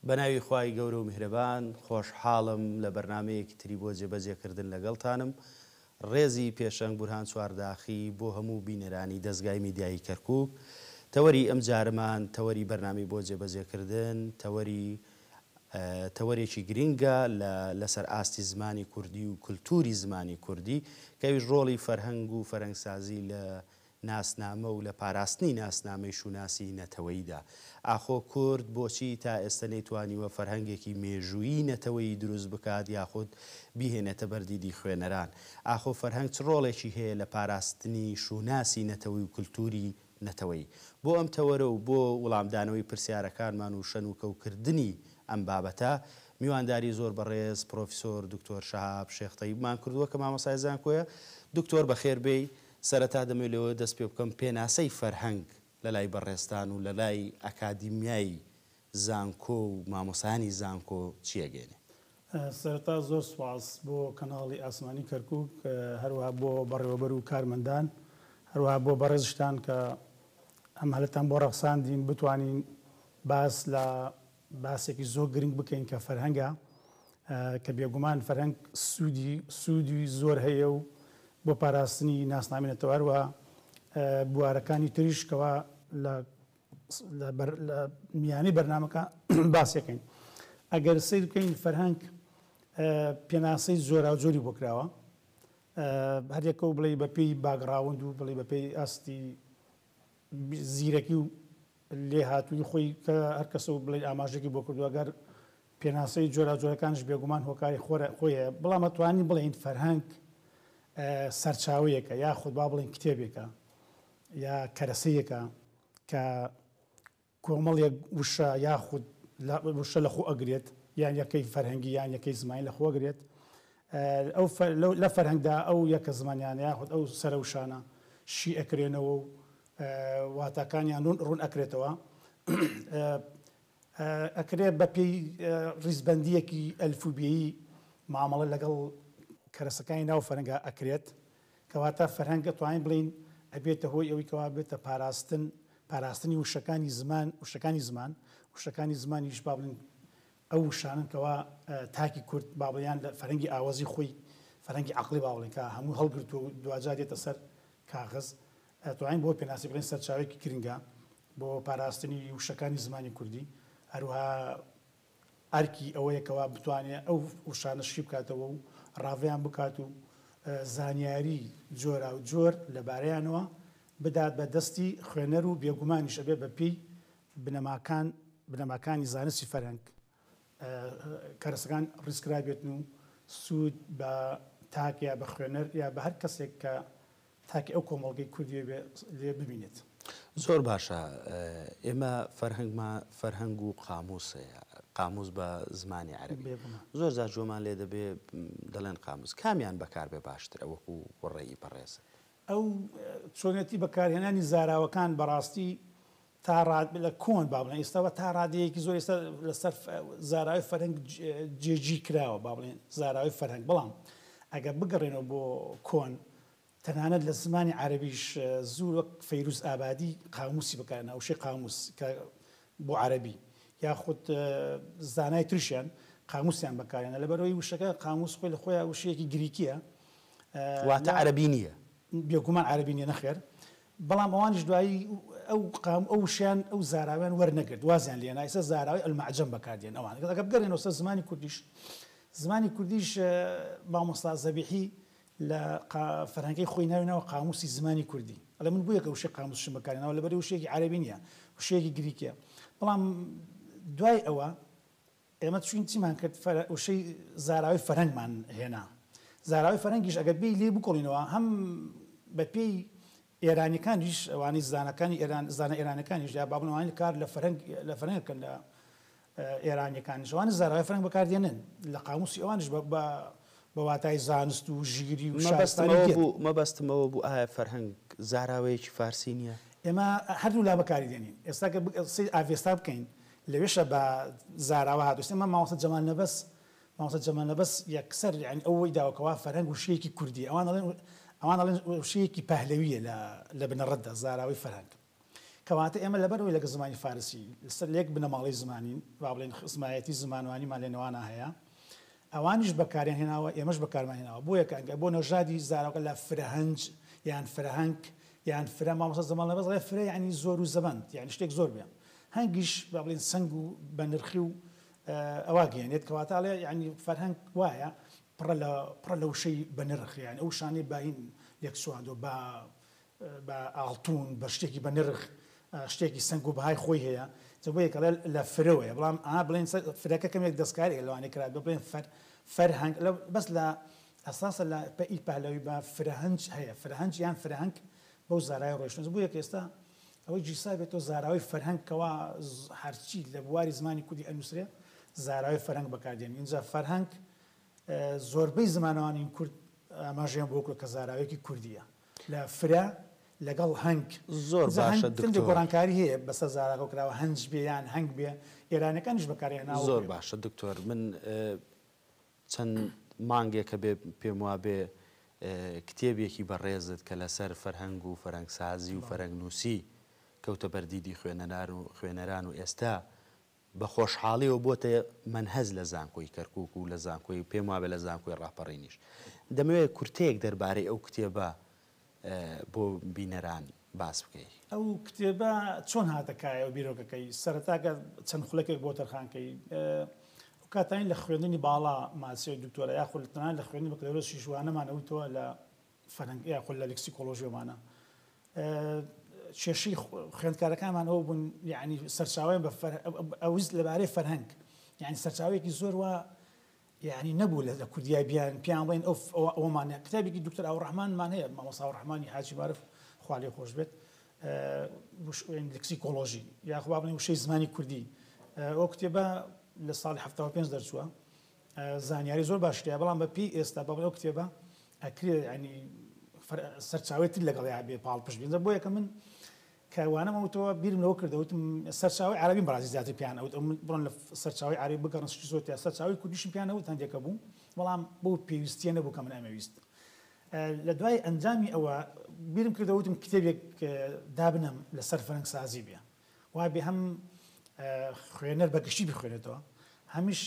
بەناوی خوای گەورە و میهرەبان خۆشحاڵم لە بەرنامەیەکی تری بۆ جێبەجێکردن لەگەڵتانم. ڕێزی پێشەنگ بورهان چوارداخی بۆ هەموو بینەرانی دەستگای میدیایی کەرکووک. تەوەری ئەم جارمان تەوەری بەرنامی بۆ جێبەجێکردن تەوەرێکی گرینگە لەسەر ئاستی زمانی کوردی و کولتوری زمانی کوردی کەویش ڕۆڵی فەرهەنگ و فەرهەنگسازی لە ناسنامە و لە پاراستنی ناسنامەی شوناسی نەتەوەییدا. ئاخۆ کورد بۆچی تا ئێستا نەیتوانیوە فەرهەنگێکی مێژوویی نەتەوەیی دروست بکات یاخود بیهێنێتە بەردیدی خوێنەران. ئاخۆ فەرهەنگ چ ڕۆڵێکی هەیە لە پاراستنی شوناسی نەتەوەی و کولتوری نەتەوەیی. بۆ ئەم تەوەرە و بۆ وەڵامدانەوەی پرسیارەکانمان و شەنوکەوکردنی ئەم بابەتە میوانداری زۆر بەڕێز پرۆفیسۆر دکتۆر شەهاب شێخ تەیبمان کردووە کە مامۆستای زانکۆیە. دکتۆر بەخێربێی. سەرەتا دەمەوێت دەست پێ بکەم پێناسەی فەرهەنگ لە لای بەڕێستان و لە لای ئەکادیمیای زانکۆ و مامۆسانی زانکۆ چیەگەێنێ؟ سەرەتا زۆر سوپاس بۆ کەناڵی ئاسمانی کەرکووک، هەروەها بۆ بەڕێوەبەر و کارمەندان، هەروەها بۆ بەڕێزشتان کە ئەم هەلەتان بۆ ڕەخساندین بتوانین باس لە باسێکی زۆر گرنگ بکەین کە فەرهەنگە، کە بێگومان فەرهەنگ سوودی زۆر هەیە و بۆ پاراستنی ناسنامێنێتەوە، هەروەها بوارەکانی تریشکەوە لە میانی بەرنامەکە باسیەکەین. ئەگەر سیر بکەین فەرهەنگ پێناسەی زۆرا و زۆری بۆ کراوە، هەرێکە و بڵێ بەپێی باگراوند و بڵێ بەپێی ئاستی زیرەکی و لێ هاتووی خۆی کە هەر کەسە و بڵێ ئاماژێکی بۆ کردووە. ئەگەر پێناسەی جۆرا جۆرەکانش بێگومان هۆکاری خۆیە، بەڵام ئەتوانین بڵێین فەرهەنگ سەرچاوەیەکە یاخود با بڵێن کتێبێکە یا کەرەسەیەکە کە کۆمەڵێک وشە یاخود وشە لە خۆ ئەگرێت، یان یەکەی فەرهەنگی یان یەکەی زمانی لە خۆ ئەگرێت. لە فەرهەنگدا ئەو یەکە زمانیان یاخود ئەو سەرەوشانە شی ئەکرێنەوە و واتاکانیان ڕوون ئەکرێتەوە. ئەکرێت بەپێی ڕیزبەندیەکی ئەلفوبێیی مامەڵە لەگەڵ کەرەسەکانی ناو فەرهەنگە ئەکرێت، کەواتە فەرهەنگ دەتوانین بڵین ئەبێتە هۆی ئەوەی کەوا بێتە پاراستنی وشەکانی زمانیش با بڵین ئەو وشانن کەوا تاکی کورد بابڵیان لە فەرهەنگی ئاوازی خۆی فەرهەنگی عەقڵی با بڵین کە هەموو هەڵگرتووە و دوجار دێتە سەر کاغز. توانین بۆ پێناسی بڵین سەرچاوێکی گرنگە بۆ پاراستنی وشەکانی زمانی کوردی، هەروەها ئەرکی ئەوەیەکەوە بتوانێت ئەو وشانە شی بکاتەوە و ڕاویان بکات و زانیاری جۆرا و جۆر لەبارەیانەوە بدات بە دەستی خوێنەر و بێگومانیش ئەبێ بەپێی بنەماکانی زانستی فەرهەنگ کەرەسەکان ڕیزکرا بێتن و سوود بە تاک یا بە خوێنەر یا بە هەر کەسێک کە تاکی ئەو کۆمەڵگەی کوردی لێ ببینێت. زۆر باشە. ئێمە فەرهەنگ و قاموس بە زمانی عەرەبی زۆر زار جۆمان لێ دەبێ دەڵێن قاموس کامیان بەکاربێ باشترە وەکو وەڕێی بەڕێز؟ ئەو چۆنێتی بەکارهێنانی زاراوەکان بەڕاستی تا لە کۆن با بڵێن ئێستاوە تا ڕادەیەکی زۆر ئێستا لەسەر زاراوی فەرهەنگ جێگی کراوە با بڵێن زاراوی فەرهەنگ. بەڵام ئەگەر بگەڕێنەوە بۆ کۆن تەنانەت لە زمانی عەرەبیش زوو وەک فەیروز ئابادی قاموسی بەکارهێنا وشەی قاموس کە بۆ عەرەبی یاخود زانای تریشیان قاموسیان بەکارهێنا لەبەرەوەی وشەکە قاموس خۆی لە خۆیان وشەیەکی گریکیە، واتە عەرەبی نییە، بێگومان عەرەبی نییە نەخێر. بەڵام ئەوانش دوایی ئەو وشیان ئەو زاراویان وەرنەگرت وازیان لێنا ئێستا زاراوی ئەلمەعجەم بەکاردێن. ئەوان ئەگەر بگەڕێنەوە سەر زمانی کوردیش مامۆستا زەبیحی لە فەرهەنگەی خۆی ناوێنەوە قاموسی زمانی کوردی. ئەڵێ من بوویە کە وشەی قاموسشم بەکارهێناوە لەبەرەوەی وشەیەکی عەرەبی نییە، وشەیەکی گریکیە. بەڵام دوای ئەوە ئێمە چوین چیمان کرد وشەی زاراوی فەرهەنگمان هێنا. زاراوی فەرهەنگیش ئەگەر بێی لێ بکۆڵینەوە هەم بەپێی ئێرانیەکانیش ئەوانەی زانەکانی زانە ئێرانەکانیش یا بابنەوانی کار لە فەرهەنگەکەن لە ئێرانیەکانیش ئەوانە زاراوی فەرهەنگ بەکاردێنن لە قاموسی ئەوانش بە واتای زانست و ژیری و شارستانی مەبەستمەوە بوو ئایا فەرهەنگ زاراوەیەکی فارسی نییە؟ ئێمە هەردوو لا بەکاری دێنین. ئێستا کە ئاڤێستا بکەین لەوێشە بە زاراوە هاتووە. ئێمە مامۆستا جەمال نەبەس یەکسەر یعنی ئەوەی داوەکەوە فەرهەنگ وشەیەکی کوردی، ئەوان دەڵێن وشەیەکی پەهلەویە لە بنەڕەتدا زاراوی فەرهەنگ کەواتە ئێمە لەبەرەوەی لەگە زمانی فارسی لەسەر لێک بنەماڵی زمانین با بڵێن خزمایەتی زمانوانیمان لێنەوانە هەیە ئەوانیش بەکاریان هێناوە ئێمەش بەکارمان هێناوە بۆ یەکەنگە بۆ نەژادی زاراوەکە لە فرەهەنج یان فرەهەنگ یان فرە مامۆستا زەمان لە بەزڵێ فرە یعنی زۆر و زەبەند یعنی شتێک زۆر بێ هەنگیش با بڵێن سنگ و بە نرخی و ئەوا گەێنێت کەواتە ئەڵێ یعنی فەرهەنگ وایە پڕە لە وشەی بە نرخ یان ئەو شانەی باین یەکسواندۆ بە ئاڵتون بە شتێکی بە نرخ شتێکی سنگ و بەهای خۆی هەیە بۆ یەکەڵێ لە فرەوەیە بەڵام بڵێن فرەکە کەمێک دەستکاری لەوانەیە کرا بڵێن فەرهەنگ بەس لە ئەساسە لە پەئی پەهلەوی بە فرەهەنج هەیە فرەهەنج یان فرەهەنگ بەو زارای ڕۆیشتن بۆ یەک ئێستا ئەوەی جیسا بێتەوە زاراوی فەرهەنگەوە هەرچی لە بواری زمانی کوردی ئەنووسرێ زاراوی فەرهەنگ بەکاردێن اینجا فەرهەنگ زۆربەی زمانەوانی کورد ئاماژەیان بۆ کە زاراوێکی کوردیە لە فرە لەگەڵ هەنگ زۆر باشە گۆڕانکاری هەیە بەسەر زاراکە کراوە هەنج بێ یان هەنگ بێ ئێرانەکانیش بەکارهێناوە زۆر باشە دکتۆر من چەند مانگێکە بێ پێم وا بێ کتێبێکی بەڕێزت کە لەسەر فەرهەنگ و فەرهەنگسازی و فەرهەنگنووسی کەوتە بەردیدی خوێنەران و ئێستا بە خۆشحاڵیەوە بۆتە منهەز لە زانکۆی کەرکووک و لە زانکۆی پێم وابێ لە زانکۆی ڕاپەڕینیش دەمەوێت کورتەیەک دەربارەی ئەو کتێبە بۆ بینەران باس بکەی ئەو کتێبە چۆن هاتەکایە و بیرۆکەکەی سەرەتاکە چەند خولەکێک بۆ تەرخانکەی کاتین لە خوێندنی باڵا ماسی دکتۆرە یاخود تەنان لە خوێندنی بەکتێبەرە شیشوانەمانەوەیتەوە لە فەرهەنگ یاخود لە لێکسیکۆلۆژیۆمانە کێشەی خوێندکارەکانمان ئەوە بوون یعنی سەرچاویان بە ئەویست لەبارەی فەرهەنگ یعنی سەرچاوێکی زۆر وە یعنی نەبوو لە کوردیای بیان پیان بڵێن ئەومانە کتابێکی دکتۆر ئاوڕەحمانمان هەیە مامۆستا ئاوڕەحمانی حاجی بارف خوا لێ خۆش بێت لێکسیکۆلۆژی یاخود با بڵێن وشەی زمانی کوردی ئەو کتێبە لە ساڵی 75 دەرچووە زانیاری زۆر باشتیە بەڵام بە پێی ئێستا بە ئەو کتێبە ئەکرێ ینی سەرچاوێتی لەگەڵ بێ پاڵپشت بێنە بۆ یەکە من کەوانەمەوتەوە بیرمەوە کردەوتم سەرچاوی عربی بەڕازی زیاتر پیانەوت بڕۆن لە سەرچاوی عربی بگەڕن زۆرتیا سەرچاوی کوردیشم پیانەوت هەندێکە بوو بەڵام بۆ پێویستیە نەبوو کە من ئەمەویست لە دوای ئەنجامی ئەوە بیرم کردەوتم کتێبێک دابنم لەسەر فەرهەنگسازی بێ وای بێ هەم خوێنەر بەگشتی بخوێنێتەوە هەمیش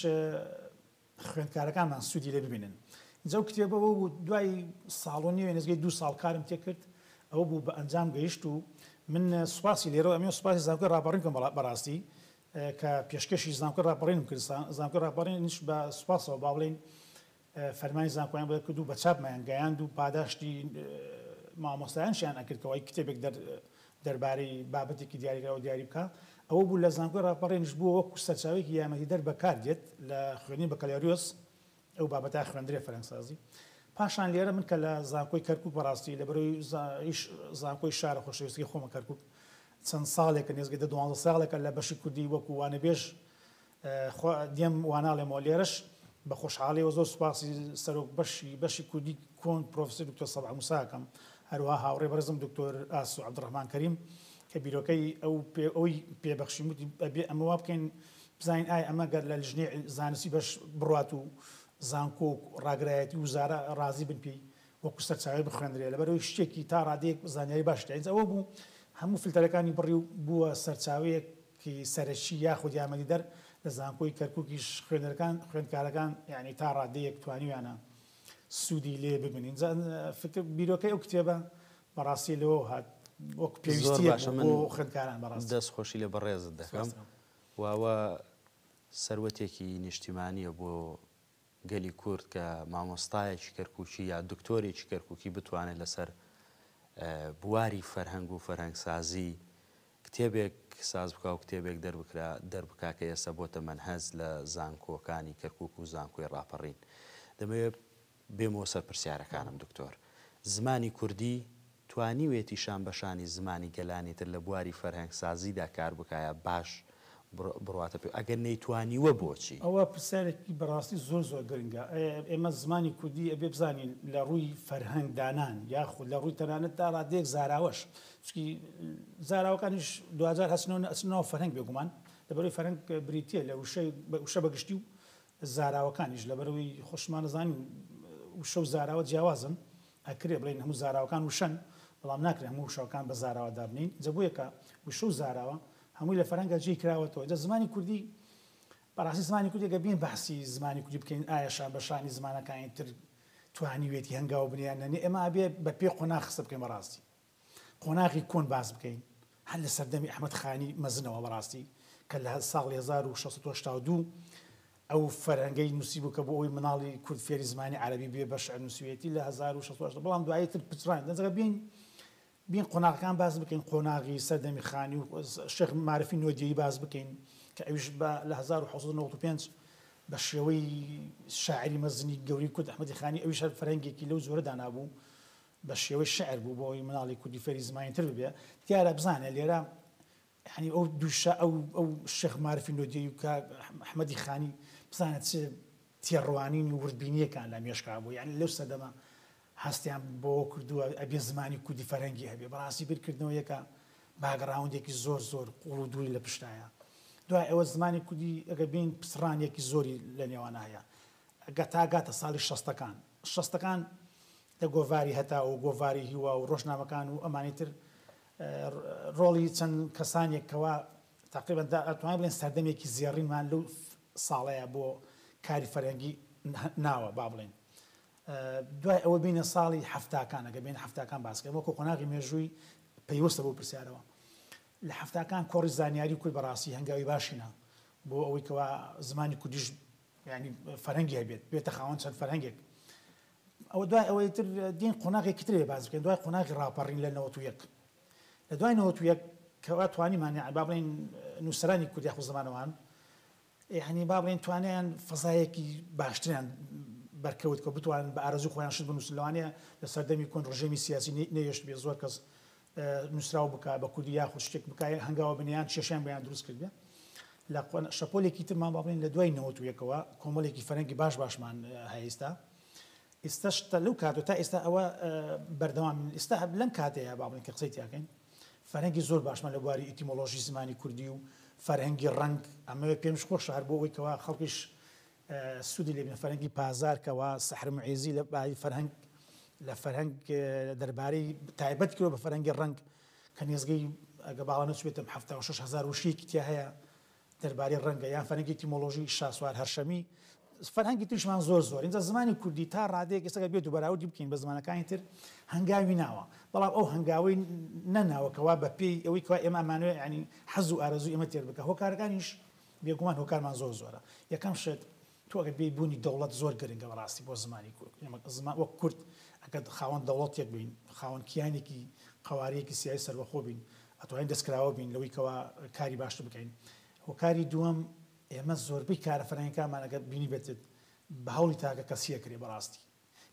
خوێندکارەکانمان سوودی لێ ببینن اینجا ئەو کتێبەوە بوو دوای ساڵۆنی نزگەی 2 ساڵ کارم تێ کرد ئەوە بوو بە ئەنجام گەیشت و من سوپاسی لێرە ئەمێ سوپاسی زانکۆی ڕاپەڕینکەم بەڕاستی کە پێشکەشی زانکۆی ڕاپەڕینم کرد زانکۆی ڕاپەڕینش بە سوپاسەوە با بڵێن فەرمانی زانکۆیان بۆ کرد و بە چاپمایان گەیاند و پاداشتی مامۆستایانشیان ئەکردکەوەی کتێبێک دەربارەی بابەتێکی دیاریکراوە دیاری بکە ئەوە بوو لە زانکۆی ڕاپەڕینش بوو وەکو سەرچاوێکی یامەتیدەر بەکار دێت لە خوێنی بەکەلیاریۆس ئەو بابەتە خوێندرێ فەرهەنگسازی پاشان لێرە من کە لە زانکۆی کەرکووک بەڕاستی لەبەرەوەی زانکۆی شارە خۆشەویستی خۆمە کەرکووک چەند ساڵێکە نێزگەی 12 ساڵێکە لە بەشی کوردی وەکو وانەبێژ دێم واناڵێمەوە لێرەش بە خۆشحاڵیەوە زۆر سوپاسی سەرۆک بەشی کوردی کۆن پرۆفسۆر دکتۆر سەبح موساکەم هەروەها هاوڕێ بەرزم دکتۆر ئاسو عەبدوڕەحمان کەریم کە بیرۆکەی ئەوی پێبەخشیموتی ئەبێ ئەمە وا بکەین بزانین ئایا ئەمە گەر لە لژنەی زانستی بەش بڕات و زانکۆ ڕاگرایەتی وزارە ڕازی بن پێی وەکو سەرچاوی بخوێندرێ لەبەرەوەی شتێکی تا ڕادەیەک زانیاری باشتە ئەوە بوو هەموو فیلتەرەکانی بڕی و بووە سەرچاوەیەکی سەرەکی یاخود یامەتیدەر لە زانکۆی کەرکووکیش خوێندکارەکان یعنی تا ڕادەیەک توانیویانە سوودی لێ ببینین فکر بیرۆکەی ئەو کتێبە بەڕاستی لەوە هات وەکو پێویستیە بۆ خوێندکاران بەڕاستی دەست خۆشی لە بەڕێزت دەکەم واوە سەروەتێکی نیشتیمانیە بۆ گەلی کورد کە مامۆستایەکی کەرکووکی یا دکتۆرێکی کەرکووکی بتوانێت لەسەر بواری فەرهەنگ و فەرهەنگسازی کتێبێک ساز بکە و کتێبێک دەربکا کە ئێستا بۆتە منهەز لە زانکۆکانی کەرکووک و زانکۆی ڕاپەڕین دەمەوێت بێمەوە سەر پرسیارەکانم دکتۆر زمانی کوردی توانیوێتی شان بەشانی زمانی گەلانیتر لە بواری فەرهەنگسازیدا کار بکایە باش بڕاتە پێ ئەگەر نەیتوانیوە بۆچی ئەوە پرسیارێکی بەڕاستی زۆر گرنگە ئێمە زمانی کوردی ئەبێ بزانین لە ڕووی فەرهەنگدانان یاخود لە ڕووی تەنانەت تا ڕادەیەک زاراوەش چکی زاراوەکانیش 2000 ئەچنەوە فەرهەنگ بێگومان لەبەرەوەی فەرهەنگ بریتیە لە وشە بەگشتی و زاراوەکانیش لەبەرەوەی خۆشمان نەزانین وشە و زاراوە جیاوازن ئەکرێ بڵێن هەموو زاراوەکان وشەن بەڵام ناکرێت هەموو شەوەکان بە زاراوە دابنین جەبوویەکە وشە و زاراوە هەمووی لە فەرەنگە جێی کراوەتەوە دە زمانی کوردی بەڕاستی زمانی کوردێکە بین بەحسی زمانی کوردی بکەین ئایاشان بە شانی زمانەکانی تر توانیوێتی هەنگاو بنیاننی ئێمە ئەبێ بە پێ قۆناغ قسە بکەین بەڕاستی قۆناغی کۆن باز بکەین هەر لە سەردەمی ئەحمەد خانی مەزنەوە بەڕاستی کە لە ساڵی 1682 ئەو فەرهەنگەی نووسی بوو کە بۆ ئەوی مناڵی کورد فێری زمانی عەرەبی بێ بە شعر نووسویەتی لە 1680 بەڵام دواییتر پچڕان دەنجەکە بین قۆناغەکان باز بکەین قۆناغی سەردەمی خانی و شێخ معرفی نۆدیەی باز بکەین کە ئەویش لە 1695 بە شێوەی شاعری مەزنی گەوری کورد ئەحمەدی خانی ئەویش هەر فەرهەنگێکی لەو زۆرە دانابوو بە شێوەی شعر بوو بۆ ئەوی مناڵی کوردی فێری زمانی تر ببێ دیارە بزانێ لێرە يعني او دوشا او الشيخ معرفي نودي احمد خاني بزانت تيروانين وردبينيه كان لم يشكابو يعني لو سدما هاستيان بو كردو ابي زماني كودي فرنگي هبي براسي بير كردنو يكا باك جراوند يكي زور قولو دوي لبشتايا دو او زماني كودي اگبين بسران يكي زوري لنيوانا هيا غاتا صالح شستكان الشستكان تغوفاري هتا او غوفاري هو وروشنا مكان وامانيتر ڕۆڵی چەند کەسانێکەوە تقریبا ئەتوانین بڵێن سەردەمێکی زیێڕینمان لەو ساڵەیە بۆ کاری فەرهەنگی ناوە با بڵێن دوای ئەوە بینە ساڵی هەفتاکان ئەگە بین هەفتاکان باسکە وەکو قۆناغی مێژووی پەیوەستە بۆ پرسیارەوە لە هەفتاکان کۆڕی زانیاری کورد بەڕاستی هەنگاوی باشینە بۆ ئەوەی کەوا زمانی کوردیش ینی فەرهەنگی هەبێت بێتە خاوەن چەند فەرهەنگێک ئەوە دوای ئەوەی تر دین قۆناغێکی ترێ باز بکەین دوای قۆناغی ڕاپەڕین لە 91 لە دوای 91 کەوا توانیمان با بڵێن نووسرانی کوردی خۆ زمانەوان یعنی با بڵێن توانیان فەزایەکی باشتریان بەرکەوت کە بتوانن بە ئارەزوی خۆیان شت بنووسن لەوانەیە لە سەردەمی کۆن ڕژێمی سیاسی نەهێشت بێ زۆر کەس نووسراو بکە بە کوردی یاخود شتێک بکە هەنگاوە بنیان کێشیان بەیان دروست کردبێ لە شەپۆلێکی ترمان با بڵێن لە دوای 91ەوە کۆمەڵێکی فەرهەنگی باشمان هەیە ئێستاش لەو کاتۆ تا ئێستا ئەوە بەردەوام ئێستا لەم کاتەیە با بڵێن کە قسەی تیاکەین فەرهەنگی زۆر باشمان لە بواری ئیتیمۆلۆژی زمانی کوردی و فەرهەنگی ڕەنگ ئەمەوێت پێم خۆش هەر بۆ ئەوەی کەوا خەڵکیش سوودی لێ بێنە فەرهەنگی پازار کەوا سەحر معیزی لە بای فەرهەنگ لە فەرهەنگ دەربارەی تایبەت کرۆ بە فەرهەنگی ڕەنگ کە نێزگەی ئەگە باڵە نەچێتم 76,000 وشەیەکی تیا هەیە دەربارەی ڕەنگە یان فەرهەنگی ئیتیمۆلۆژی شاسوار هەرشەمی فەرهەنگی تریشمان زۆر اینجا زمانی کوردی تا ڕادەیەک ئێستا بێت و بەراوردی بکەین بە زمانەکانی تر هەنگاوی ناوە بەڵام ئەو هەنگاوی نەناوەکەوا بە پێی ئەوەی کەوا ئێمە ئەمانوێت ینی حەز و ئارەزوی ئێمە تێر بکە هۆکارەکانیش بێگومان هۆکارمان زۆرە یەکەم شت تۆ ئەگەر بێی بوونی دەوڵەت زۆر گرنگە بەڕاستی بۆ زمانی کورد وەک کورد ئەگەر خاوەن دەوڵەتێک بین خاوەن کیانێکی قەوارەیەکی سیاسی سەربەخۆ بین ئەتوانین دەستکراوە بین لەوەی کەوا کاری باشتر بکەین هۆکاری دووەم ئێمە زۆربەی کارە فەرهەنگیەکانمان ئەگەر بینی بێتت بە هەوڵی تاکە کەسیە کرێ بەڕاستی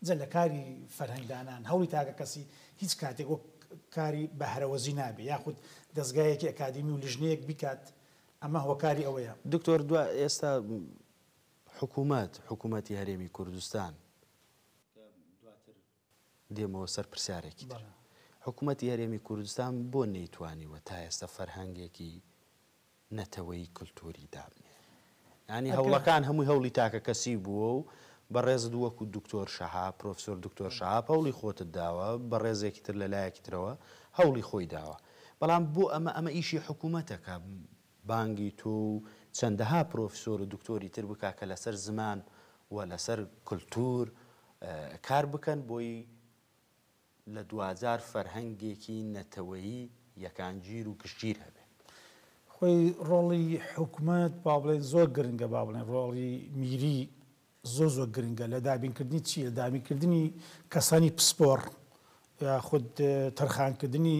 جە لە کاری فەرهەنگدانان هەوڵی تاکە کەسی هیچ کاتێک وەک کاری بەهرەوەزی نابێ یاخود دەستگایەکی ئەکادمی و لژنەیەک بیکات ئەمە هۆکاری ئەوەیە دکتۆر دوای ئێستا حکوومەتی هەرێمی کوردستان دێمەوە سەر پرسیارێکی تر حکوومەتی هەرێمی کوردستان بۆ نەیتوانیوە تا ئێستا فەرهەنگێکی نەتەوەی کولتوری دابنێ ینی هەوڵەکان هەمووی هەوڵی تاکە کەسی بووە و بە ڕێزت وەکو دکتۆر شەهاب پرۆفسۆر دکتۆر شەهاب هەوڵی خۆتت داوە بە ڕێزێکی تر لە لایەکی ترەوە هەوڵی خۆی داوە بەڵام بۆ ئەمە ئیشی حکوومەتەکە بانگی تۆ و چەندەها پرۆفسۆر و دکتۆری تر بکە کە لەسەر زمان و لەسەر کولتور کار بکەن بۆی لە 2000 فەرهەنگێکی نەتەوەیی یەکانگیر و گشتگیر هەبێت خۆی ڕۆڵی حکوومەت با بڵێن زۆر گرنگە با بڵێن ڕۆڵی میری زۆر گرنگە لە دابینکردنی چی لە دابینکردنی کەسانی پسپۆڕ یا خود تەرخانکردنی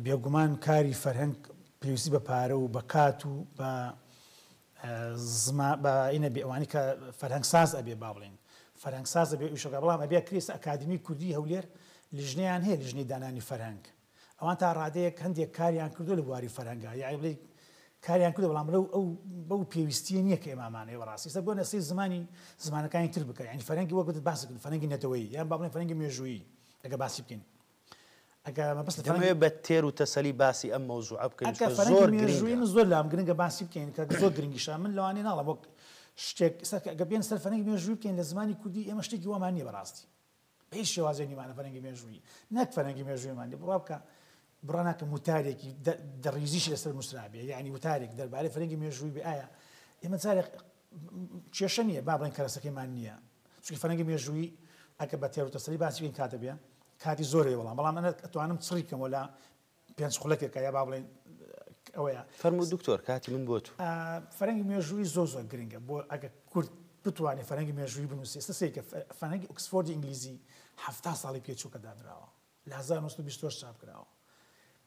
بێگومان کاری فەرهەنگ پێویستی بە پارە و بە کات و بە ئینە بێوانی کە فەرهەنگ ساز ئەبێ با بڵێن فەرهەنگ ساز ئەبێ ئیشەکە بەڵام ئەبێ کرێسە ئەکادمی کوردی هەولێر لیژنەیان هەیە لیژنەی دانانی فەرهەنگ ئەوان تا ڕادەیەک هەندێک کاریان کردو لە بواری فەرهەنگە یاعی بڵێ کاریان کردو بەڵام بەو پێویستیە نییە کە ئێمامانەیە بەڕاستی ئێستا بۆ نەسەی زمانەکانی تر بکە یعنی فەرهەنگی وەک باس بکەن فەرهەنگی نەتەوەیی یان با بڵێن فەرهەنگی مێژوویی ئەگە باسی بکەین دەمەوێت بە تێر و تەسەلی باسی ئەم مەوزوعە بکەین زۆر مێژووی زۆر لام گرنگە باسی بکەین کە زۆر گرنگیشە من لەوانێ ناڵم وەک شتێک ئەگە بێن سەر فەرهەنگی مێژووی بکەین لە زمانی کوردی ئێمە شتێکی وامان نییە بەڕاستی هیچ شێوازێ نیمانە فەرەنگی مێژووی نەک فەرەنگی مێژوویمان لێ بڕوا بکە بڕاناکە وتارێکی دەڕیزیشی لەسەر مسرابێ یعنی وتارێک دەربارەی فەرەنگی مێژووی بێ ئایا ئێمە جارێک کێشە نییە با بڵێن کەرەسەکەیمان نییە چونکە فەرەنگی مێژووی ئەگە بە تێروتەسەری باسی بکەین کاتە بێ کاتی زۆرێ بەڵام ئەمە ئەتوانم چڕیکەمەوە لە پێنج خولەکێکە یا با بڵێن ئەوەیە فەرموو دکتۆر کاتی من بۆ تو فەرەنگی مێژووی زۆر گرنگە بۆ ئەگە کورد بتوانێت فەرەنگی مێژووی بنووسێ ئێستا سێکە فەرەنگی ئۆکسفۆردی ئینگلیزی 70 ساڵی پێچووکە دانراوە لە 1920 چاپ کراوە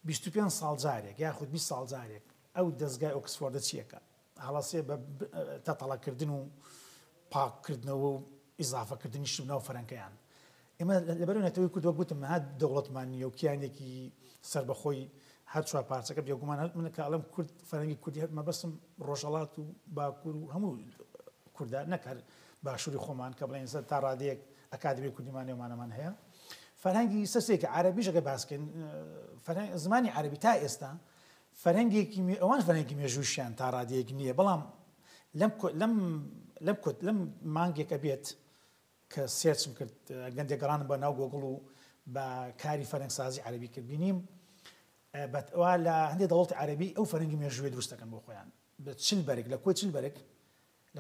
25 ساڵ جارێک یاخود 20 ساڵ جارێک ئەو دەستگای ئۆکسفۆردە چیەکە هەڵەسێ بە تەتەڵەکردن و پاککردنەوە و ئیزافەکردنی شتنەوە فەرەنکەیان ئێمە لەبەر نەتەوەی کوردوە گوتم هات دەوڵەتمان نیە و کیانێکی سربەخۆی هەر چوار پارچەکە بێگومان منە کە ئەڵەم کورد فەرەنگی کوردی هەر مەبەستم ڕۆژهەڵات و باکوور و هەموو کوردە نەکەر باشووری خۆمان کە بڵێن سەر تا ڕادەیەک ئەکادمی کوردیمان نێومانەمان هەیە فەرهەنگی سەسێکە عەرەبیش ئەگە باسکەین زمانی عەرەبی تا ئێستا فەرهەنگێکی ئەوان فەرهەنگی مێژوویشیان تا ڕادەیەک نییە بەڵام لەم مانگێکە بێت کە سێرچم کرد گەندێک گەڕانم بە ناو گۆگڵ و بە کاری فەرهەنگسازی عەرەبی کرد بینیم بەوا لە هەندێک دەوڵەتی عەرەبی ئەو فەرهەنگی مێژووی دروست دەکەن بۆ خۆیان بە چل بەرێک لە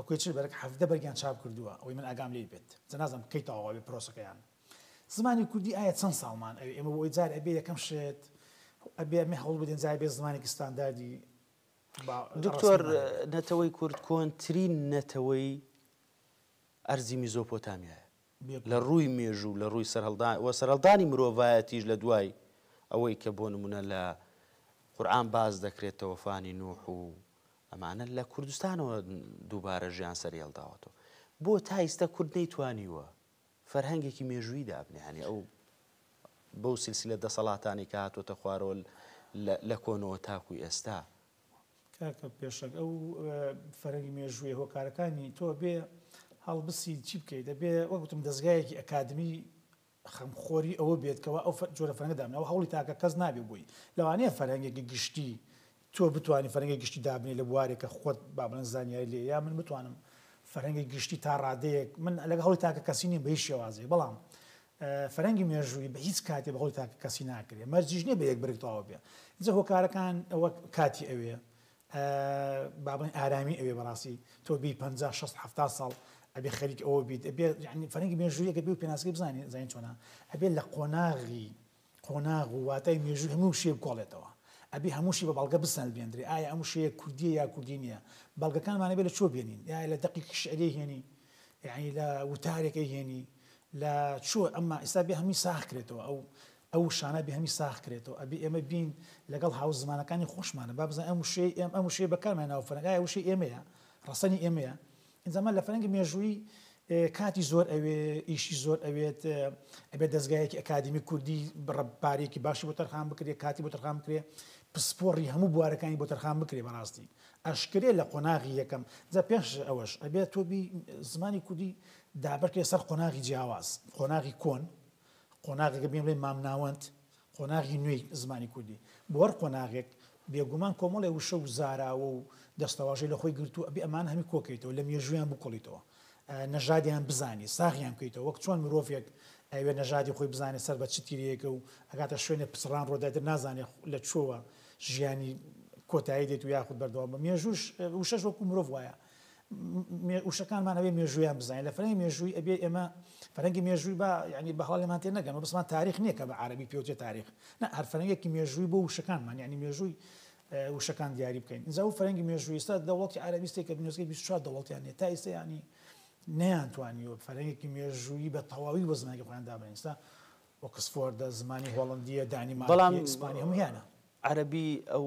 کۆی چل بەرێک 17 بەرگیان چاپ کردووە ئەوەی من ئاگام لێ بێت جەنازەم کەی تەواو بێ پرۆسەکەیان زمانی کوردی ئایا چەند ساڵمان ئێمە بۆ جار ئەبێ یەکەم شێت ئەبێ ئەمە هەوڵ بدەین جار بێ زمانێکی ستانداردی دکتۆر نەتەوەی کورد کۆنترین نەتەوەی ئەرزی میزۆپۆتامیایە لە ڕووی مێژوو لە ڕووی سەرهەڵدانی مرۆڤایەتیش لە دوای ئەوەی کە بۆ نمونە لە قورئان باز دەکرێتەوە فانی نوح و ئەمانە لە کوردستانەوە دووبارە ژیان سەری هەڵداوەتەوە بۆ تا ئێستا کورد نەیتوانیوە فەرهەنگێکی مێژووی دابنێ هەنی ئەو بەو سیلسیلە دەسەڵاتانی کە هاتوۆتە خوارەوە لە کۆنەوە تاکوی ئێستا کاکە پێشک ئەو فەرهەنگی مێژووی هۆکارەکانی تۆ بێ هەڵبسی چی بکەیت دەبێ وەکوتم دەستگایەکی ئەکادمی خەمخۆری ئەوە بێتکەوە ئەو جۆرە فەرهەنگە دابنەوە هەوڵی تاکە کەس نابێ بووی لەوانەیە فەرهەنگێکی گشتی تۆ بتوانانی فەرهەنگی گشتی دابنێ لە بوارێکە خۆت با بڵێن زانیاری لێ یا من بتوانم فەرهەنگی گشتی تا ڕادەیەک من لەگە هەوڵی تاکە کەسی نیم بە هیچ شێوازێک بەڵام فەرهەنگی مێژووی بە هیچ کاتێ بە هەوڵی تاکە کەسی ناکرێت مەرجیش نییە بە یەک بڕێکتەواو بێ جە هۆکارەکان ئەوە کاتی ئەوێ با بڵێن ئارامی ئەوێ بەڕاستی تۆ بی 50 60 70 ساڵ ئەبێ خەریک ئەوە بیت ئەبێ یعنی فەرهەنگی مێژووی ئەگە بێ و پێناسکەی بزانێ زانین چۆنە ئەبێ لە قۆناغ و واتای مێژووی هەموو شێ بکۆڵێتەوە ئەبێ هەمووشی بە بەڵگە بسەن بێنرێ ئایا ئەموو شەیە کوردیە یا کوردی نییە بەڵگەکانمانە بێ لە چۆ بێنین یا لە دەقیق شعرێ هێنی یعنی لە وتارێکی هێنی لە چۆ ئەمما ئێستا بێ هەمی ساخ کرێتەوە ئەو شانە بێ هەمی ساخ کرێتەوە ئەبێ ئێمە بین لەگەڵ هاو زمانەکانی خۆشمانە با بزان ئەموو شێ بەکارمان ناو فەرهەنگای ئەو شێ ئێمەیە ڕەسەنی ئێمەیە ئینجامان لە فەرهەنگی مێژووی کاتی زۆر ئەوێ ئیشی زۆر ئەوێت ئەبێت دەستگایەکی ئەکادمی کوردی بڕەبارێکی باشی بۆ تەرخان بکرێ کاتی بۆ تەرخان بکرێ پسپۆڕی هەموو بوارەکانی بۆ تەرخان بکرێ بەڕاستی ئەشکرێ لە قۆناغی یەکەم جا پێش ئەوەش ئەبێت تۆبی زمانی کوردی دابەرکرێ سەر قۆناغی جیاواز قۆناغی کۆن قۆناغێکە بێن بڵێ مامناوەند قۆناغی نوێی زمانی کوردی بۆ هەر قۆناغێک بێگومان کۆمەڵێ وشە و زاراوە و دەستەواژەی لە خۆی گرتو ئەبێ ئەمان هەمی کۆکەیتەوە لە مێژویان بکۆڵیتەوە نەژادیان بزانی ساغیان بکەیتەوە وەک چۆن مرۆڤێک ئەوێ نەژادی خۆی بزانێت سەر بە چ تیرەیەکە و ئەگاتە شوێنە پسڕان ڕۆدادر نازانێت لە چۆوە ژیانی کۆتایی دێت و یاخود بەردەوام بە مێژوش وشەش وەکو مرۆڤ وایە وشەکانمان ئەوێ مێژویان بزانین لە فەرهەنگی مێژووی ئەبێ ئێمە فەرهەنگی مێژووی با یعنی بەهەڵێمان تێ نەگەن و بەسمان تاریخ نییە کە بە عەرەبی پێوتێ تاریخ نه هەر فەرهەنگێکی مێژووی بۆ وشەکانمان یعنی مێژووی وشەکان دیاری بکەین ئینجا و فەرهەنگی مێژووی ئێستا دەوڵەتی عەرەبیستێک کە بنووسگەی 24 دەوڵەتیان هەیە تا ئێستا یعنی نەیانتوانیوە فەرهەنگێکی مێژووی بە تەواوی بە زمانێکی خۆیان دابنێن ئێستا ئۆکسفۆردە زمانی هۆڵەندیە دانیمارکی ئیسپانی هەموو هیانە عەرەبی ئەو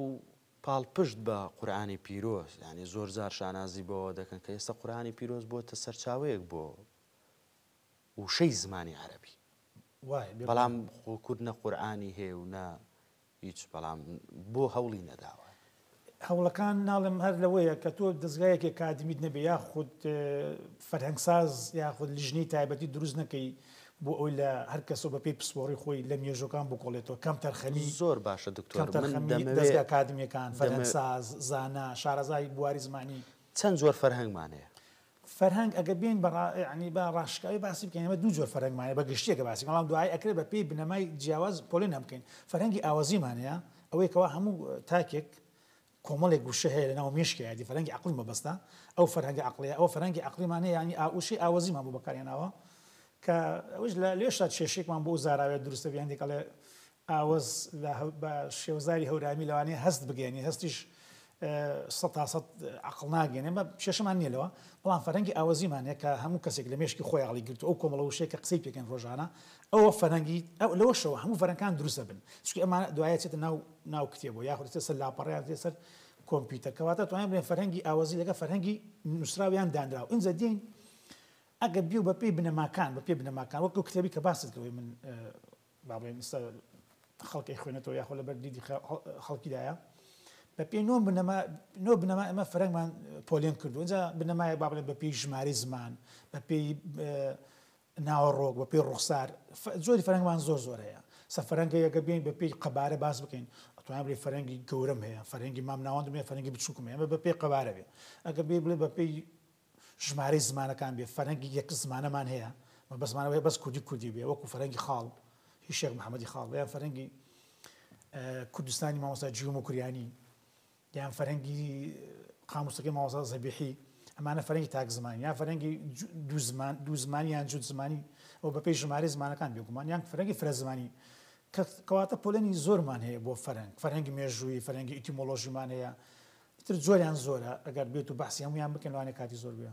پاڵپشت بە قورئانی پیرۆز یعنی زۆر زار شانازی بۆ دەکەن کە ئێستا قورئانی پیرۆز بۆتە سەرچاوەیەک بۆ وشەی زمانی عەرەبی بەڵام کورد نە قورئانی هەیە و نە هیچ بەڵام بۆ هەوڵی نەداوە هەوڵەکان ناڵم هەر لەوەیە کە تۆ دەستگایەکی ئەکادمیت نەبێ یاخود فەرهەنگساز یاخود لیژنەی تایبەتی دروست نەکەی بۆ ئەوی لە هەر کەسەوە بەپێی پسپۆڕی خۆی لە مێژۆکان بکۆڵێتەوە کەم تەرخەمی زۆر باشە دکتۆر دەستگای ئەکادمیەکان فەرهەنگساز زانا شارەزای بواری زمانی چەند زۆر فەرهەنگمان هەیە فەرهەنگ ئەگە بین ینی بە ڕاشکاوی باسی بکەین ئەمە دوو جۆر فەرهەنگمانە بە گشتێکە باسی بەڵام دوای ئەکرێت بە پێی بنەمای جیاواز پۆلێن هەم بکەین فەرهەنگی ئاوازیمانەیە ئەوەی کەوا هەموو تاکێک کۆمەڵێک گوشە هەیە لەناو مێشکیادی فەرهەنگی عەقڵی مەبەستە ئەو فەرهەنگی عەقڵیە ئەو فەرهەنگی عەقلیمانەیە ینی ئاوشەی ئاوازیمان بۆ بەکارهێناوە کە ئەوش لە لێشتا کێشێکمان بۆ زاراوێت دروستە بیان دێکڵێ ئاوەز بە شێوەزاری هەورامی لەوانەیە هەست بگەێنی هەستیش 100% عقل ناگەێنێ بە شێشەمان نیە لەوە بەڵام فەرهەنگی ئاوازیمانەیە کە هەموو کەسێک لە مێشکی خۆی عقلی گرتو ئەو کۆمەڵە وشەیە کە قسەی پێکەن ڕۆژانە ئەوە فەرهەنگی لەوەشەوە هەموو فەرهەنگەکان دروستە بن چونکە ئەمانە دوایە چێتە ناو کتێبەوە یاخود سەر لاپەڕیان سەر کۆمپیوتەر کەواتە توانین بڵێن فەرهەنگی ئاوازی لەگە فەرهەنگی نووسراویان دانراوە ئینجا دێین ئەگە بیو بە پێی بنەماکان بە پێی بنەماکان وەکو کتێبی کە باست کردەوەی من با بڵێن ئێستا خەڵکی خوێنێتەوە یاخۆ لەبەر دیدی خەڵکیدایە بە پێی نۆ بنەما ئەمە فەرهەنگمان پۆلێن کردو اینجا بنەمایە با بڵێن بە پێی ژمارەی زمان بە پێی ناوەڕۆک بە پێی ڕوخسار زۆری فەرهەنگمان زۆر هەیە سە فەرهەنگەیەکە بین بە پێی قەبارە باس بکەین ئەتوانین بڵێ فەرهەنگی گەورەم هەیە فەرهەنگی مام ناوەندم هەیە فەرهەنگی بچووکم هەیە بە پێی قەبارە بێ ئەگە بێ بڵێ بە پێی ژمارەی زمانەکان بێ فەرهەنگی یەک زمانەمان هەیە بەسمانەوەی بەس کوردی بێ وەکو فەرهەنگی خاڵ هیچ شێخ محەممەدی خاڵ یان فەرهەنگی کوردستانی مامۆستا جیوم و کوریانی یان فەرهەنگی قاموسەکەی مامۆستا زەبیحی ئەمانە فەرهەنگی تاک زمانی یان فەرهەنگی دوو زمانی یان جوت زمانی ئەو بە پێی ژمارەی زمانەکان بێگومان یان فەرهەنگی فرە زمانی کەواتە پۆلێنی زۆرمان هەیە بۆ فەرهەنگی مێژووی فەرهەنگی ئیتیمۆلۆژیمان هەیە تر زۆریان زۆرە ئەگەر بێت و بەحسی هەمویان بکەن لەوانەیە کاتی زۆر بێ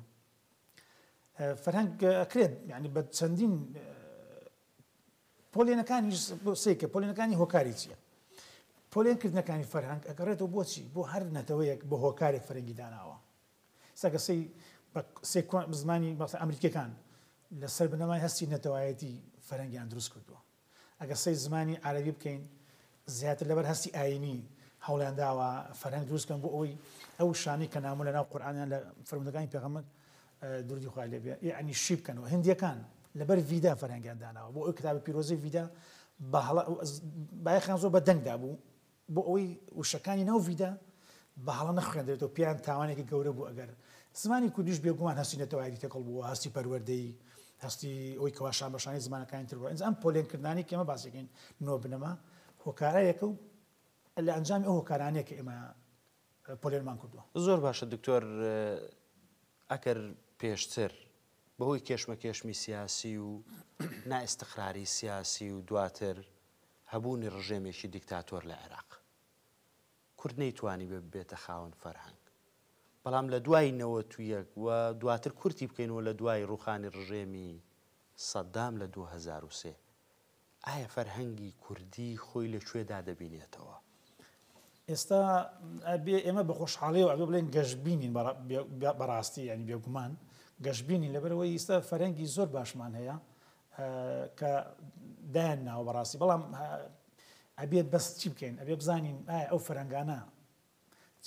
فەرهەنگ ئەکرێت ینی بە چەندین پۆلێنەکانی سێکە پۆلێنەکانی هۆکاری چییە پۆلێنکردنەکانی فەرهەنگ ئەگەڕێتەوە بۆچی بۆ هەر نەتەوەیەک بۆ هۆکارێک فەرهەنگی داناوە سەگە سێ زمانی ئەمریکەکان لەسەر بنەمای هەستی نەتەوایەتی فەرهەنگیان دروست کردووە ئەگە سەی زمانی عەرەبی بکەین زیاتر لەبەر هەستی ئاینی هەوڵیان داوە فەرهەنگ دروستکەن بۆ ئەوەی ئەو شانەی کە نامۆ لەناو قورئانیان لە فەرمودەکانی پێغەمبەر درودی خوای لێ بێ یعنی شی بکەنەوە هندیەکان لەبەر ڤیدا فەرهەنگیان داناوە بۆ ئەو کتابی پیرۆزەی ڤیدا بایەخیان زۆر بەدەنگدا بوو بۆ ئەوەی وشەکانی ناو ڤیدا بە هەڵە نەخوێندرێتەوە پیان تاوانێکی گەورە بوو ئەگەر زمانی کوردیش بێگومان هەستی نەتەوایەتی تێکەڵ بووە هەستی پەروەردەی هەستی ئەوەی کەوا شانبەشانی زمانەکانی تر بووە ئەم پۆلێنکردانی کە ئێمە باسیەکەین نۆ بنەما هۆکارایەکە و لە ئەنجامی ئەو هۆکارانەیە کە ئێمە پۆلێنمان کردووە زۆر باشە دکتۆر ئەگەر پێشتر بەهۆی کێشمەکێشمی سیاسی و نائستقراری سیاسی و دواتر هەبوونی ڕژێمێکی دیکتاتۆر لە عێراق کورد نەیتوانی بێتە خاوەن فەرهەنگ بەڵام لە دوای نەوەتویەک و دواتر کورتی بکەینەوە لە دوای ڕوخانی ڕژێمی سەدام لە 2003 ئایا فەرهەنگی کوردی خۆی لەکوێدا دەبینێتەوە ئێستا ئێمە بە خۆشحاڵیەوە ئەبێ بڵێن گەشتبینین بەڕاستی ینی بێگومان گەشتبینی لەبەرەوەی ئێستا فەرهەنگی زۆر باشمان هەیە کە دایان ناوە بەڕاستی بەڵام ئەبێت بەس چی بکەین ئەبێ بزانین ئایا ئەو فەرهەنگانە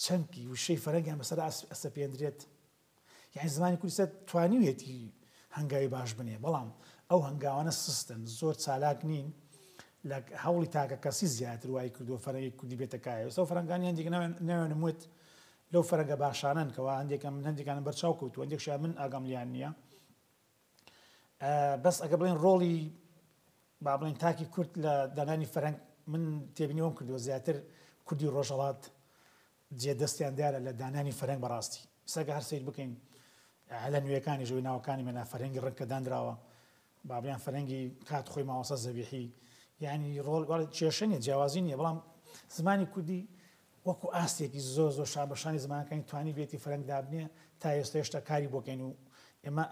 چەندی وشەی فەرهەنگیان بەسەر ئەسەپێندرێت یعنی زمانی کوردستان توانیوێتی هەنگاوی باش بنێ بەڵام ئەو هەنگاوانە سستن زۆر چالاک نین لە هەوڵی تاکە کەسی زیاتر وای کردو فەرهەنگی کوردی بێتەکایە ئەو فەرهەنگانی هەندێک ناوێنموت لەو فەرهەنگە باشانن کەوا هەندێکان بەرچاو کەوتووە هەندێکشیان من ئاگام لیان نییە بەس ئەگە بڵێن ڕۆڵی با بڵێن تاکی کورد لە دانانی فەرهەنگ من تێبینیەوەم کردووە زیاتر کوردی ڕۆژهەڵات جێدەستیان دیارە لە دانانی فەرهەنگ بەڕاستی سەگە هەر سیر بکەین لە نوێیەکانی ژۆی ناوەکانی مێنا فەرهەنگی ڕەنکە دانراوە بابلیان فەرهەنگی کات خۆی مامۆستا زەبیحی یعنی ڕۆڵ کێشە نیە جیاوازی نیە بەڵام زمانی کوردی وەکو ئاستێکی زۆر شابەشانی زمانەکانی توانی بێتی فەرهەنگ دابنێ تا ئێستا هێشتا کاری بۆکەین و ئێمە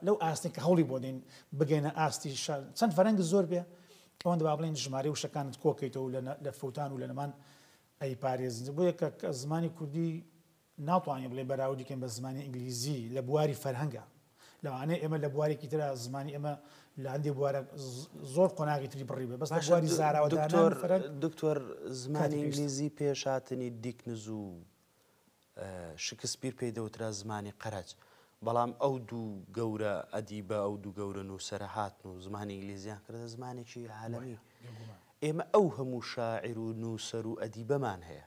لەو ئاستی کە هەوڵی بۆ دێن بگەینە ئاستی چەند فەرهەنگ زۆر بێ ئەوەندە با بڵێن ژمارەی وشەکانت کۆکەیتەوە لە فوتان و لە نەمان ئەی پارێزن بۆیە کە زمانی کوردی ناتوانێت بڵێ بەراوردیکەین بە زمانی ئینگلیزی لە بواری فەرهەنگە لەوانەیە ئێمە لە بوارێکی ترە زمانی ئێمە لە هەندێک بوارە زۆر قۆناغی تری بڕی بێ بەس لە بواری زاراوەدانان دکتۆر زمانی ئینگلیزی پێشهاتنی دیکنز و شکسپیر پێی دەوترا زمانی قەرەج بەڵام ئەو دوو گەورە ئەدیبە ئەو دوو گەورە نووسەرە هاتن و زمانی ئینگلیزیان کردە زمانێکی عالەمی ئێمە ئەو هەموو شاعیر و نووسەر و ئەدیبەمان هەیە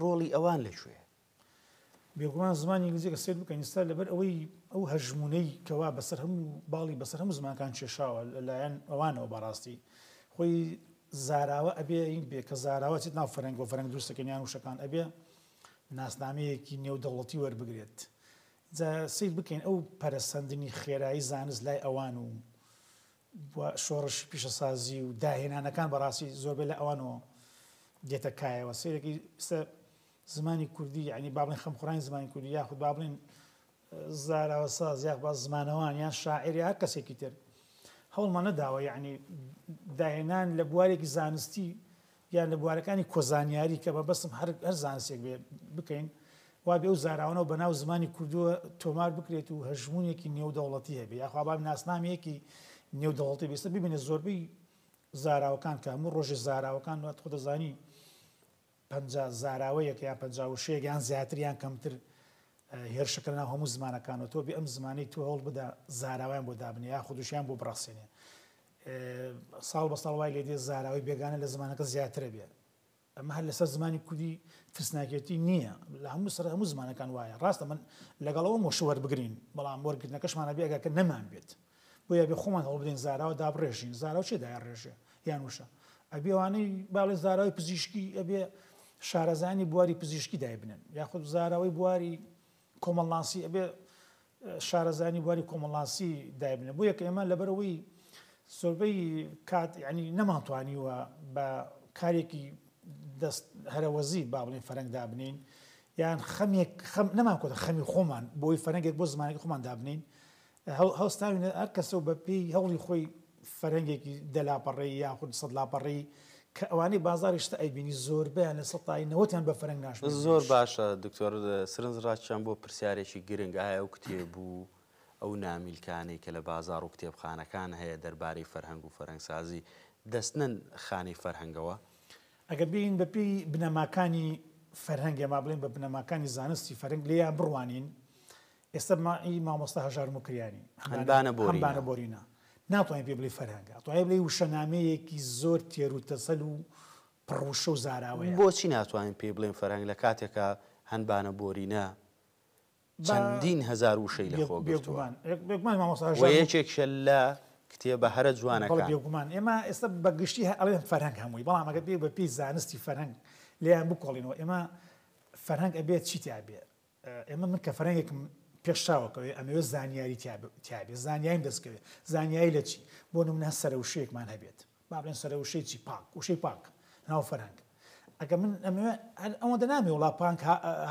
ڕۆڵی ئەوان لەکوێ بێگومان زمانی ئینگلیزی کە سێت بکەین ئێستا لەبەر ئەو هەژمونەی کەوا بەسەر هەموو باڵی بەسەر هەموو زمانەکان کێشاوە لەلایەن ئەوانەوە بەڕاستی خۆی زاراوە ئەبێ بێ کە زاراوە چیت ناو فەرەنگ و فەرەنگ دروستەکەن یان وشەکان ئەبێ ناسنامەیەکی نێودەوڵەتی وەربگرێت جا سیر بکەین ئەو پەرەسەندنی خێرایی زانست لای ئەوان و شۆڕش پیشەسازی و داهێنانەکان بەڕاستی زۆربەی لە ئەوانەوە دێتە کایەوە سیرێکی زمانی کوردی ینی بابڵین خەمخۆڕانی زمانی کوردی یاخود بابڵین زاراوە ساز یاخ باز زمانەوان یان شاعری هەر کەسێکی تر هەوڵمان نەداوە یعنی داهێنان لە بوارێکی زانستی یان لە بوارەکانی کۆزانیاری کە بە بەسم هەر زانستێک بکەین وا بێ ئەو زاراوانەوە بەناو زمانی کوردووە تۆمار بکرێت و هەژمونێکی نێودەوڵەتی هەبێ یاخوا باب ناسنامەیەکی نێودەوڵەتی بێستە ببینێت زۆربەی زاراوەکان کە هەموو ڕۆژی زاراوەکان خۆ دەزانی 50 زاراوەیەک یا 56 یان زیاتریان کەمتر هێرشەکە ناو هەموو زمانەکانەوە تۆ بێ ئەم زمانەی تو هەوڵ بدا زاراویان بۆ دابنێ یا خودشیان بۆ بڕاستێنێ ساڵ بە ساڵ وای لێ دێ زاراوی بێگانە لە زمانەکە زیاترە بێ ئەمە هەر لەسەر زمانی کوردی ترسناکێتی نییە لە هەموو سەر هەموو زمانەکان وایە ڕاستە من لەگەڵەوە مۆشە وەربگرین بەڵام وەرگرتنەکەشمانە بێگەکە نەمان بێت بۆیە بێ خۆمان هەوڵ بدەین زاراوە دابڕێژین زاراو چێ دایان ڕێژێ یان وشە ئەبێ ئەوانەی باڵێ زاراوی پزیشکی ئەبێ شارەزانی بواری پزیشکی دایبنن یاخود زاراوی بواری کۆمەڵناسی ئەبێ شارەزانی بواری کۆمەڵناسی دایبنە بۆ یەکە ئێمە لەبەرەوەی زۆربەی کات ینی نەمانتوانیوە بە کارێکی دەست هەرەوەزی با بڵێن فەرەنگ دابنین یان نەمان کۆتە خەمی خۆمان بۆی فەرەنگێک بۆ زمانێکی خۆمان دابنین هەوستاوین هەر کەسەوە بە پێی هەوڵی خۆی فەرەنگێکی دەلاپەڕی یاخود سەد لاپەڕی کە ئەوانەی بازاری شتە ئەیبینی زۆربیان لە سەتای نەوەتیان بە فەرەنگ ناشن زۆر باشە دکتۆر سرنجڕاکیان بۆ پرسیارێکی گرنگ ئایا ئەو کتێبوو ئەو نامیلکانی کە لە بازار و کتێبخانەکان هەیە دەربارەی فەرهەنگ و فەرەنگسازی دەستنن خانی فەرهەنگەوە ئەگە بین بەپی بنەماکانی فەرهەنگە ما بڵێن بە بنەماکانی زانستی فەرهەنگ لێیان بڕوانین ئێستا مامۆستا هەژار مکریانی هەمبانە بۆرینە ناتوانین پێ بڵێ فەرهەنگە توانای بڵێ وشەنامەیەکی زۆر تێر و تەسەل و پڕوشە و زاراوەیە بۆچی ناتوانین پێ بڵێن فەرهەنگ لە کاتێکە هەنبانە بۆرینە چەندین هەزار وشەی لە خۆ گرتووە یەکێکشە لە کتێبە هەرە جوانەکان بێگومان ئێمە ئێستا بەگشتی ئەڵێن فەرهەنگ هەمووی بەڵام ئەگە بێ بە پێی زانستی فەرهەنگ لێیان بکۆڵینەوە ئێمە فەرهەنگ ئەبێت چیتیا بێ ئێمە من کە فەرهەنگێکم پێشاوەکەوێ ئەمەوێ زانیاری تیابێ زانیاریم دەستکەوێت زانیاری لە چی بۆ نمونە سەرە وشەیەکمان هەبێت با بڵێن سەرە وشەی چی پاک وشەی پاک ناو فەرهەنگ ئەگە من ئەمەوێ ئەوەندە نامێ وڵا پانک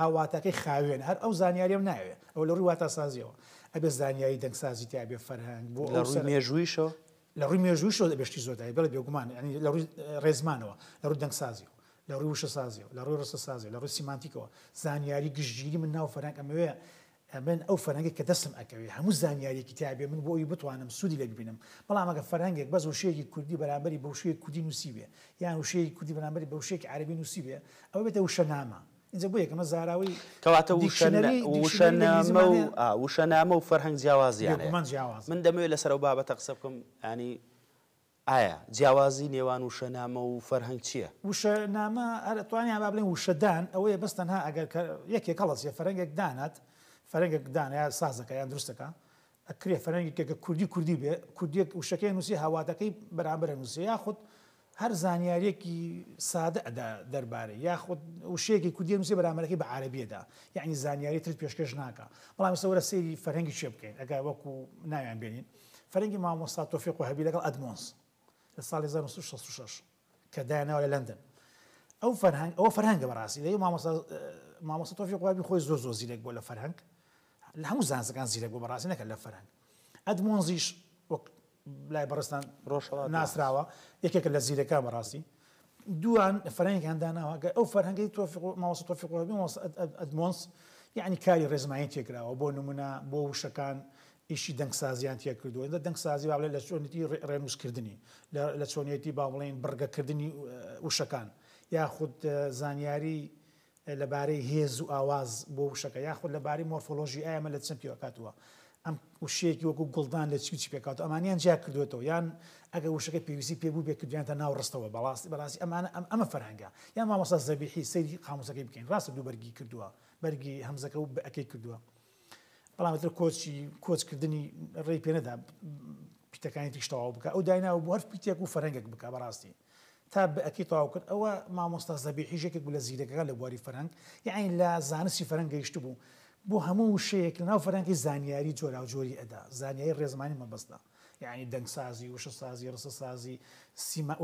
هاواتەکەی خاوێن هەر ئەو زانیاریم ناوێ ئەو لە ڕووی واتاسازیەوە ئەبێ زانیاری دەنگسازی تیابێ فەرهەنگ بۆ لە ڕووی مێژوویشەوە لە ڕووی مێژوویشەوە دەبێشتی زۆردای بەڵێ بێگومان ینی لە ڕووی ڕێزمانەوە لە ڕووی دەنگسازیەوە لە ڕووی وشەسازیەوە لە ڕووی ڕستەسازیەوە لە ڕووی سیمانتیکەوە زانیاری گشتگیری من ناو فەرهەنگ ئەمەوێ من ئەو فەرهەنگێک کە دەستم ئەکەوێ هەموو زانیاریەکی تیابێ من بۆ ئەوی بتوانم سوودی لێ ببینم بەڵام ئەگە فەرهەنگێک بەس وشەیەکی کوردی بەرامبەری بە وشەیەکی کوردی نووسی بێ یان وشەیەکی کوردی بەرامبەری بە وشەیەکی عەرەبی نووسی بێ ئەوە بێتە وشەنامە اینجا بۆ یەکەمە زاراوی کەواتە وشەنامە و فەرهەنگ جیاوازیانە من دەمەوێت لەسەر ئەو بابەتە قسە بکەم ینی ئایا جیاوازی نێوان وشەنامە و فەرهەنگ چییە؟ وشەنامە توانیان با بڵێن وشەدان ئەوەیە بەس تەنها ئەگەر یەکێک هەڵەسێ فەرهەنگێک دانات فەرهەنگێک دانە یا سازەکە یان دروستەکە ئەکرێ فەرهەنگێکە کوردی بێ کوردیەک وشەکەی نووسی هاواتەکەی بەرامبەرە نووسی یاخود هەر زانیاریەکی سادە ئەدا دەربارەی یاخود وشەیەکی کوردی نووسی بەرامبەرەکەی بە عەرەبیەدا یعنی زانیاری تر پێشکەش ناکە بەڵام ئێستا وەرە سەیری فەرهەنگی چێ بکەین ئەگە وەکو ناویان بێنین فەرهەنگی مامۆستا تۆفیق وهەبی لەگەڵ ئەدمۆنس لە ساڵی 1966 کە دایانەوە لە لەندەن ئەو فەرهەنگە بەڕاستی دەی مامۆستا تۆفیق وهەبی خۆی زۆر زیرێک بۆ لە فەرهەنگ لە هەموو زانستەکان زیرێک بۆ بەڕاستی نەکرد لە فەرهەنگ ئەدمۆنزیش وەک لای بەڕستان ناسراوە یەکێکە لە زیرەکان بەڕاستی دوان فەرهەنگیان داناوە ئەو فەرهەنگی مامۆستا تۆفیق وهەبی ئەدمۆنس یعنی کاری ڕێزمایی تێکراوە بۆ نمونە بۆ وشەکان ئیشی دەنگسازیان تێ کردووە دەنگسازی با بڵێن لە چۆنیەتی ڕێنووسکردنی لە چۆنیەتی با بڵێن بڕگەکردنی وشەکان یاخود زانیاری لەبارەی هێز و ئاواز بۆ وشەکە یاخود لەبارەی مۆرفۆلۆژی ئایمە لە چەند پێوەکاتوە ئەم وشەیەکی وەکو گوڵدان لە چی پێکات ئەمانیان جیا کردوێتەوە یان ئەگە وشەکە پێویستی پێبوو بێ کردویانتە ناو ڕستەوە بەڵاستی ئەمە فەرهەنگە یان مامۆستا زەبیحی سەیری قاموسەکەی بکەین ڕاستە دوو بەرگی کردووە بەرگی هەمزەکە و ئەکەی کردووە بەڵام تر کۆچکردنی ڕێی پێ نەدا پیتەکانی تیشتەواو بکە ئەو دایناوە بۆ هەر پیتێک و فەرهەنگێک بکە بەڕاستی تا بە ئەکی تەواو کرد ئەوە مامۆستا زەبیحی ژێکێک بوو لە زیرەکەەکە لە بواری فەرهەنگ یعنی لە زانستی فەرهەنگ گەیشت بوو بۆ هەموو شەیەک لەناو فەرهەنگی زانیاری جۆراوجۆری ئەدا زانیاری ڕێزمانی مەبەستە یعنی دەنگسازی وشەسازی ڕستەسازی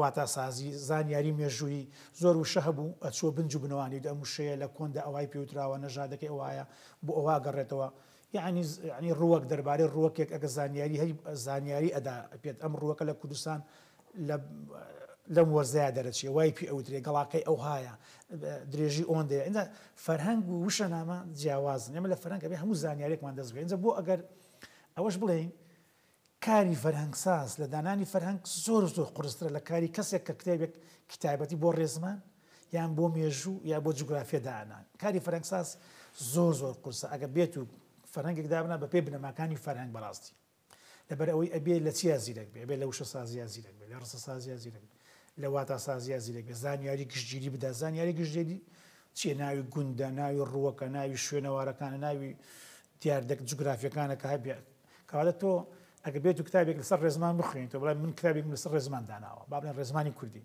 واتاسازی زانیاری مێژووی زۆر وشە هەبوو ئەچۆ بنج و بنەوانی ئەم وشەیە لە کۆندا ئەوای پێوتراوە نەژادەکەی ئەوایە بۆ ئەووا گەڕێتەوە یعنی ڕووەک دەربارەی ڕووەکێک ئەگە زانیاری هەی زانیاری ئەدا پێت ئەم ڕووەکە لە کوردستان لەم وەرزەیە دەرەچێ وای پێ ئەوترێ گەڵاکەی ئەو هایە درێژی ئۆندەیە ئینجا فەرهەنگ و وشەنامە جیاوازن ئێمە لە فەرهەنگ ئەبێ هەموو زانیارێکمان دەست بێ ئینجا بۆ ئەگەر ئەوەش بڵێین کاری فەرهەنگساز لە دانانی فەرهەنگ زۆر قورسترە لە کاری کەسێک کە کتێبێک کتایبەتی بۆ ڕێزمان یان بۆ مێژوو یا بۆ جوگرافیە دانان کاری فەرهەنگساز زۆر قورسە ئەگە بێت و فەرهەنگێک دابنا بە پێ بنەماکانی فەرهەنگ بەڕاستی لەبەر ئەوەی ئەبێ لە چیا زیرەک بێ ئەبێ لە وشە سازیە زیرەک بێ لە ڕستە سازیە زیرەک بێ لە واتە سازیە زیرەک بێ زانیاری گشتگیری بدا زانیاری گشتگیری چیە ناوی گوندە ناوی ڕووەکە ناوی شوێنەوارەکانە ناوی دیاردەک جوگرافیەکانەکە هەبێ کەواتە تۆ ئەگە بێت و کتابێک لەسەر ڕێزمان بخوێن تۆ بڵێ من کتابێک لەسەر ڕێزمان داناوە با بڵێن ڕێزمانی کوردی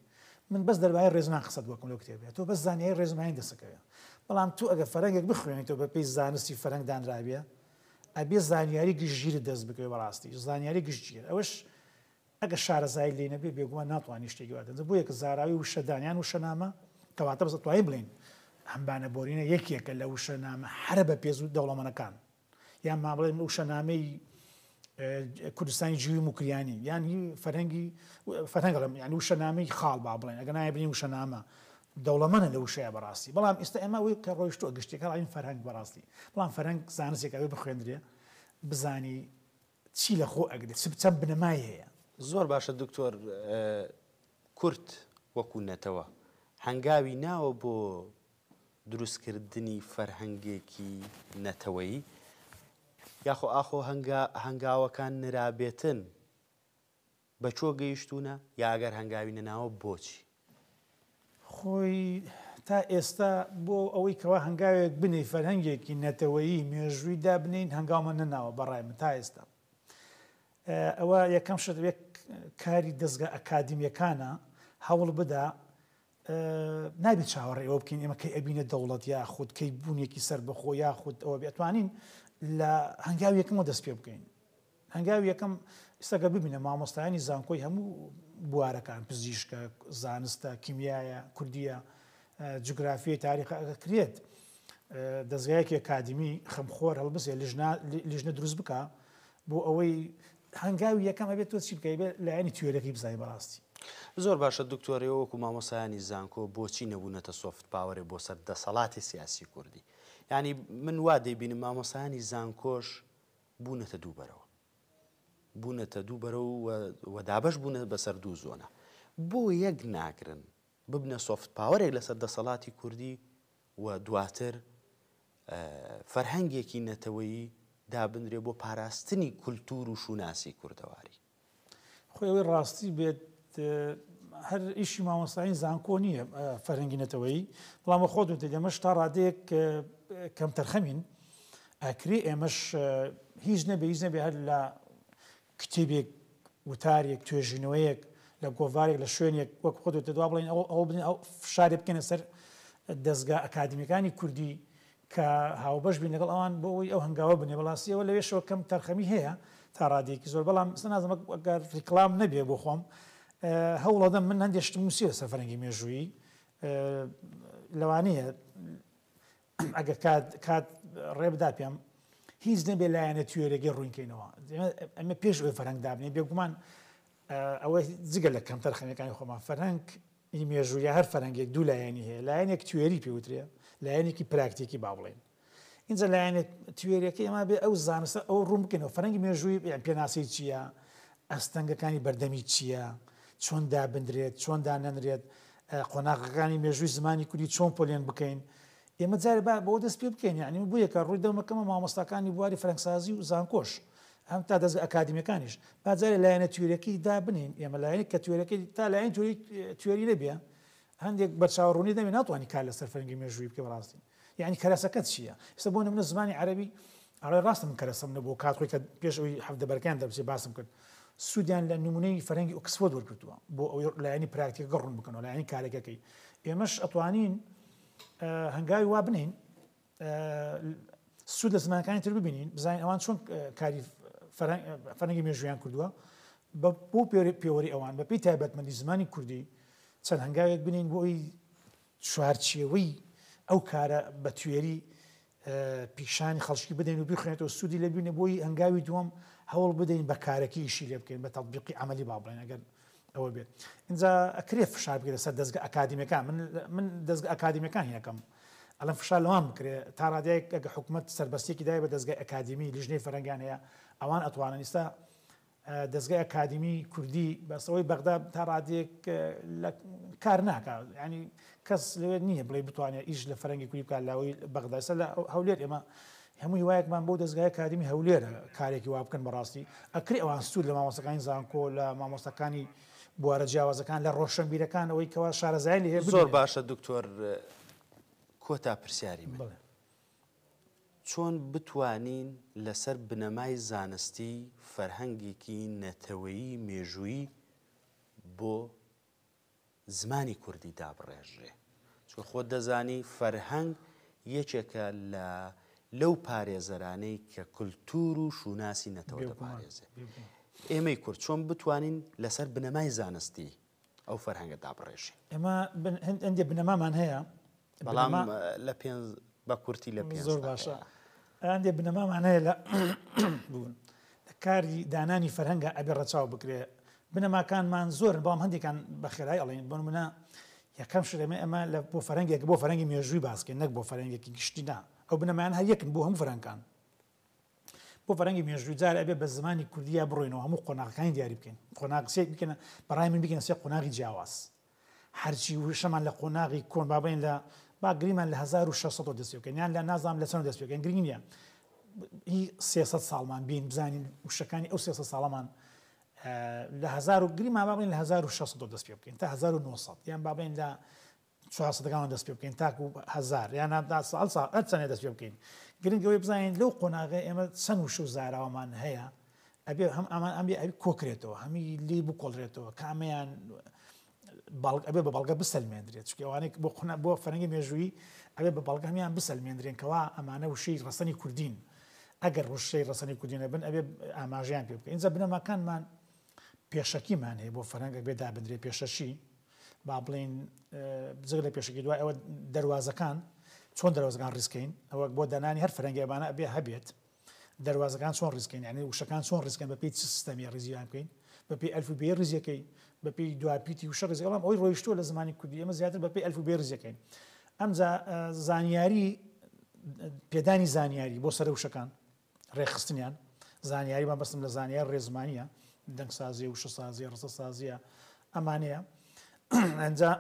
من بەس دەربارەی ڕێزمان قسەت وەکم لەو کتێبێت تۆ بەس زانیاری ڕێزمانی دەسەکەوێت بەڵام تو ئەگە فەرهەنگێک بخوێنیتەوە بە پێی زانستی فەرهەنگ دانرابێ ئەبێ زانیاری گشتگیر دەست بکەوێ بەڕاستی زانیاری گشتگیر ئەوەش ئەگە شارەزای لێ نەبێ بێگومان ناتوانانی شتێکی واتە بۆ یەک زاراوی وشەدانیان وشەنامە کەواتە بەس توانین بڵین هەمبانە بۆرینە یەکێکە لە وشەنامە هەرە بە پێز و دەوڵەمەندەکان یان ما بڵێن وشەنامەی کوردستانی جووی موکریانی یانی فەرهەنگڵم یانی وشەنامەی خاڵ با بڵێن ئەگە نایە بنین وشەنامە دەوڵەمەندە لە وشەیە بەڕاستی بەڵام ئێستا ئێمە وی کە ڕۆیشتووە گشتێکە ڕاین فەرهەنگ بەڕاستی بەڵام فەرهەنگ زانستێکەوەی بخوێندرێ بزانی چی لە خۆ ئەگرێت چەند بنەمای هەیە زۆر باشە دکتۆر کورد وەکو نەتەوە هەنگاوی ناوە بۆ دروستکردنی فەرهەنگێکی نەتەوەیی یاخۆ ئاخۆ هەنگاوەکان نرابێتن بە چۆ گەیشتونە یا ئەگەر هەنگاوی نەناوە بۆچی خۆی تا ئێستا بۆ ئەوەی کەوا هەنگاوێک بنی فەرهەنگێکی نەتەوەیی مێژووی دابنین هەنگاومە نەناوە بەڕای من تا ئێستا ئەوە یەکەم شت کاری دەستگا ئەکادمیەکانە هەوڵ بدا نابێت چاوەڕێەوە بکەین ئێمە کەی ئەبینە دەوڵەت یاخود کەی بوونێکی سەر بەخۆ یاخود ئەوە بێتوانین لە هەنگاوی یەکەمەوە دەست پێ بکەین هەنگاوی یەکەم ئێستاگە ببینە مامۆستایانی زانکۆی هەموو بوارەکان پزیشکە زانستە کیمیایە کوردیە جوگرافیای تاریخەکرێت دەستگایەکی ئەکادمی خەمخۆر هەڵبسێ لیژنە دروست بکە بۆ ئەوەی هەنگاوی یەکەم ئەبێت تۆ چی بکەی بێت لایەنی توێرەکەی بزای بەڕاستی زۆر باشە دکتۆرەوە وەکو مامۆسایانی زانکۆ بۆچی نەبوونەتە سۆفت پاوەرێ بۆ سەر دەسەڵاتی سیاسی کوردی ینی من وا دەیبینم مامۆسایانی زانکۆش بوونەتە دووبەرە و دابش بوونە بەسەر دوو زۆنە بۆ یەک ناکرن ببنە سۆفت پاوەرێک لەسەر دەسەڵاتی کوردی و دواتر فەرهەنگێکی نەتەوەیی دابنرێ بۆ پاراستنی کولتور و شوناسی کوردەواری خۆی ئەوەی ڕاستی بێت هەر ئیشی مامۆستایی زانکۆ نییە فەرهەنگی نەتەوەیی بەڵام بە خۆت وتە ئێمەش تا ڕادەیەک کەم تەرخەمین ئەکرێ ئێمەش هیچ نەبێ هەر لە کتێبێک وتارێک توێژینەوەیەک لە گۆڤارێک لە شوێنێک وەک خۆت وتە دوا بڵێن ئەو بنین ئەو فشارێ بکەنە سەر دەستگا ئەکادمیەکانی کوردی کە هاوبەش بین لەگەڵ ئەوان بۆ ئەوی ئەو هەنگاوە بنێ بەڵاستیەوە لەوێشەوە کەم تەرخەمی هەیە تا ڕادێکی زۆر بەڵام نازمە ئەگەر ڕیکلام نەبێ بۆ خۆم هەوڵەدەم من هەندێک شتم نووسیوە سەر فەرهەنگی مێژوویی لەوانەیە ئەگە کات ڕێبدا پێم هیچ نەبێ لایەنە توێرەگەی ڕوونکەینەوە ئەمە پێش ئەوی فەرهەنگ دابنێ بێگومان ئەوە جگە لە کەم تەرخەمیەکانی خۆمان فەرهەنگ مێژوویە هەر فەرهەنگێک دوو لایەنی هەیە لایەنێک توێری پێوترێ لایەنێکی پراکتیکی با بڵێن اینجا لایەنە توێریەکە ئەمە بێ ئەو زانستە ئەو ڕوون بکەنەوە فەرهەنگی مێژووی پێناسی چییە ئەستەنگەکانی بەردەمی چییە چۆن دابدرێت چۆن دانەنرێت قۆناغەکانی مێژووی زمانی کوردی چۆن پۆلێن بکەین ئێمە جارێ بۆ دەست پێ بکەین یعنی بوویەکە ڕووی دەومەکەمە مامۆستاکانی بواری فەرهەنگسازی و زانکۆش ئەم تا دەست ئەکادمیەکانیش باجارێ لایەنە توێرەکەی دا بنین ئێمە لایەنی کە توێرەکەی تا لایەن توێری نەبێ هەندێک بە چاوەڕوونی دەبێت ناتوانانی کار لەسەر فەرهەنگی مێژووی بکە بەڕاستی یعنی کەرەسەکەت چییە ئێستا بۆ نمونە زمانی عەرەبی ئەڵێ ڕاستم کەرەسەم نەبوو کاتڕۆی کە پێش ئەوی هەفتەبەرەکان دەبچێ باسم کرد سوودیان لە نمونەی فەرهەنگی ئۆکسفۆرد وەرگرتووە بۆ ئەوەی لایەنی پراکتیکە گەڕون بکەنەوە لایەنی کارێکەکەی ئێمەش ئەتوانین هەنگاوی وا بنین سوود لە زمانەکانی تر ببینین بزانین ئەوان چۆن کاری فەرهەنگی مێژوویان کردووە بۆ پێوەری ئەوان بە پێی تایبەتمەندی زمانی کوردی چەند هەنگاوێک بنین بۆ ئەوی چوارچێوەی ئەو کارە بە توێری پیشانی خەڵکی بدەین و بخوێنێتەوە سوودی لە بینێ بۆی هەنگاوی دووەم هەوڵ بدەین بە کارەکەی ئیشی لێ بکەین بە تەطبیقی عملی با بڵێن ئەگەر ئەوە بێت اینجا ئەکرێ فشار بکرێت سەر دەستگا ئەکادمیەکان من دەستگا ئەکادمیەکان هینەکەم ئەلەم فشار لەوان بکرێت تا ڕادایەک ئەگە حکوومەت سەربەستێکی دای بە دەستگای ئەکادمی لیژنەی فەرهەنگیان هەیە ئەوان ئەتوانن ئێستا دەستگای ئەکادمی کوردی بەسەوەی بەغدا تا ڕادێک کار ناکات ینی کەس لەوێت نییە بڵێ بتوانێت ئیش لە فەرهەنگی کوردی بکات لاوەی بەغدا ئێستا لە هەولێر ئێمە هەموو هیوایەکمان بۆ دەستگای ئەکادمی هەولێرە کارێکی وا بکەن بەڕاستی ئەکرێ ئەوان سوود لە مامۆستەکانی زانکۆ لە مامۆستەکانی بوارە جیاوازەکان لە ڕۆشنبیرەکان ئەوەی کەوا شارەزای لێ هەیە زۆر باشە دکتۆر کۆتا پرسیاری من چۆن بتوانین لەسەر بنەمای زانستی فەرهەنگێکی نەتەوەیی مێژوویی بۆ زمانی کوردی دابڕێژێ چون خۆت دەزانی فەرهەنگ یەکێکە لەو پارێزەرانەی کە کولتور و شوناسی نەتەوە دەپارێزێ ئێمەی کورد چۆن بتوانین لەسەر بنەمای زانستی ئەو فەرهەنگە دابڕێژین ئێمە هەندێ بنەمامان هەیە بەڵام لە پێنج بە کورتی لە پێنج زۆر باشە هەندێ بنەمامان هەیە لە کاری دانانی فەرهەنگە ئەبێ ڕەچاو بکرێ بنەماکانمان زۆرن بەڵام هەندێکان بە خێرایی ئەڵێن بۆ نمونە یەکەم شرێمە ئەمە لە بۆ فەرهەنگێک بۆ فەرهەنگی مێژووی باسکەین نەک بۆ فەرهەنگێکی گشتی نا ئەو بنەمایان هەر یەکن بۆ هەموو فەرهەنگەکان بۆ فەرهەنگی مێژووی جارە ئەبێ بە زمانی کوردیە بڕۆینەوە هەموو قۆناغەکانی دیاری بکەین قۆناغسێک بکەنە بەڕای من بکەنە سێ قۆناغی جیاواز هەرچی وشەمان لە قۆناغی کۆن بابین لە باگریمان لە 1600 دەست بکەین یان لە نازام لە چەند دەست بکەین گرنگ نییە هی 300 ساڵمان بین بزانین وشەکانی ئەو 300 ساڵەمان لە 1000 و گریمان بابین لە 1600 دەست پێ بکەین تا 1900 یان بابین لە 400 دەست پێ بکەین تاکو 1000 یان ساڵ چەندێ دەست پێ بکەین گرنگەوەی بزانین لەو قۆناغی ئێمە چەند وشە و زاراوەمان هەیە ئەبێ هەم ئەمان ئەبێ کۆکرێتەوە هەمی لی بکۆڵرێتەوە کامیان ئەبێ بە بەڵگە بسەلمێنرێت چکە ئەوانەی بۆ فەرهەنگی مێژووی ئەبێ بە بەڵگە هەمیان بسەلمێنرێن کەوا ئەمانە وشەی ڕەسەنی کوردین ئەگەر وشەی ڕەسەنی کوردینە بن ئەبێ ئاماژیان پێ بکەین اینجا بنەماکانمان پێشەکیمان هەیە بۆ فەرهەنگێک بێ دابدرێ پێشەشی با بڵین جگە لە پێشەکی دوای ئەوە دەواازەکان چۆن دەواازەکان ڕیسکەین ئەوە بۆ دەنانی هەر فەرهەنگێبانە ئەبێ هەبێت دەواازەکان چۆن ڕیسکەین یعنی وشەکان چۆن ڕیسکەن بە پێی چ سیستەمی ڕیزیان بکەین بە پێی ئەلفوبێ ڕیزیەکەی بە پێی دوپیتی وشە ڕێزی بەڵام ئەوەی ڕۆیشتووە لە زمانی کوردی ئێمە زیاتر بە پێی ئەلفوبێ ڕیزەکەین ئەمجا زانیاری پێدانی زانیاری بۆ سەر وشەکان ڕێخستنیان زانیاریمان بەستم لە زانیار ڕێزمانیە دەنگسازی وشەسازی ڕسەسازیە ئەمانەیە ئەنجا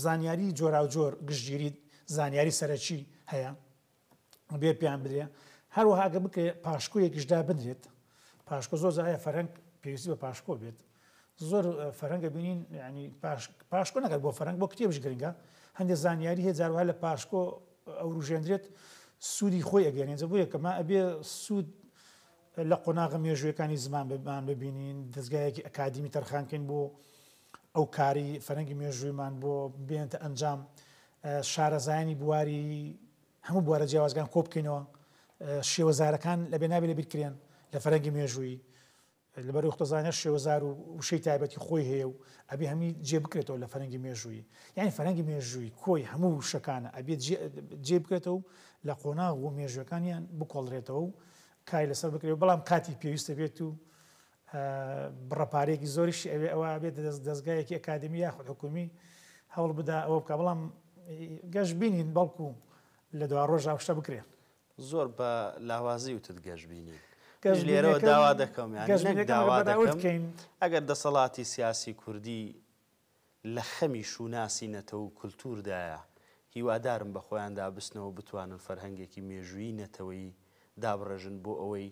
زانیاری جۆرا و جۆر گشتگیری زانیاری سەرەکی هەیە بێ پێیان بدرێ هەروەها ئەگە بکرێ پاشکۆیەکیشدا بدرێت پاشکۆ زۆر هەیە فەرهەنگ پێویستی بە پاشکۆ بێت زۆر فەرهەنگە بینین ینی پاشکۆ نەکات بۆ فەرهەنگ بۆ کتێبش گرنگە هەندێک زانیاری هەیە جاروها لە پاشکۆ ئەو ڕژێندرێت سوودی خۆی ئەگەێنێنجە بۆ یەکەمە ئەبێ سوود لە قۆناغە مێژوویەکانی زمان ببینین دەستگایەکی ئەکادمی تەرخانکەین بۆ ئەو کاری فەرهەنگی مێژوویمان بۆ بێنتە ئەنجام شارەزایانی بواری هەموو بوارە جیاوازگان کۆ بکەینەوە شێوەزارەکان لە بێنابێ لە بیرکرێن لە فەرهەنگی مێژووی لەبەر وختەزانە شێوەزار و وشەی تایبەتی خۆی هەیە و ئەبێ هەمی جێ بکرێتەوە لە فەرهەنگی مێژووی یعنی فەرهەنگی مێژووی کۆی هەموو وشەکانە ئەبێ جێ بکرێتەوە و لە قۆناغ و مێژوەکانیان بکۆڵرێتەوە و کای لەسەر بکرێت بەڵام کاتی پێویستە بێت و بڕەپارێکی زۆریشی ئەوێ ئەوە بێت دەستگایەکی ئەکادمی یاخود حکومی هەوڵ بدا ئەوە بکە بەڵام گەشت بینین بەڵکو لە دوا ڕۆژا شتە بکرێن زۆر بە لاوازی وتت گەشت بینین لێرەوە داوا دەکەم داوا دەکەم ئەگەر دەسەڵاتی سیاسی کوردی لە خەمی شوناسی نەتەوە و کولتوردایە هیوادارم بە خۆیان دابستنەوە بتوانن فەرهەنگێکی مێژووی نەتەوەی دابڕێژن بۆ ئەوەی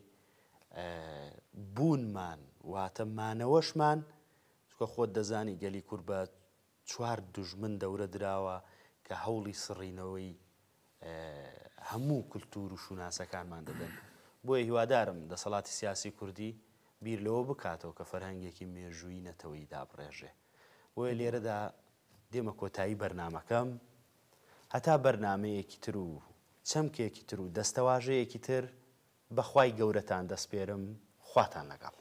بوونمان واتە مانەوەشمان چکە خۆت دەزانی گەلی کوور بە 4 دوژمن دەورە دراوە کە هەوڵی سڕینەوەی هەموو کولتور و شوناسەکانمان دەدەن. بۆیە هیوادارم دەسەڵاتی سیاسی کوردی بیر لەوە بکاتەوە کە فەرهەنگێکی مێژووی نەتەوەی دابڕێژێ. بۆیە لێرەدا دێمە کۆتایی بەرنامەکەم هەتا بەرنامەیەکی تر و چەمکێکی تر و دەستەواژەیەکی تر بەخوای گەورەتان دەسپێرم. خواتان لەگەڵ.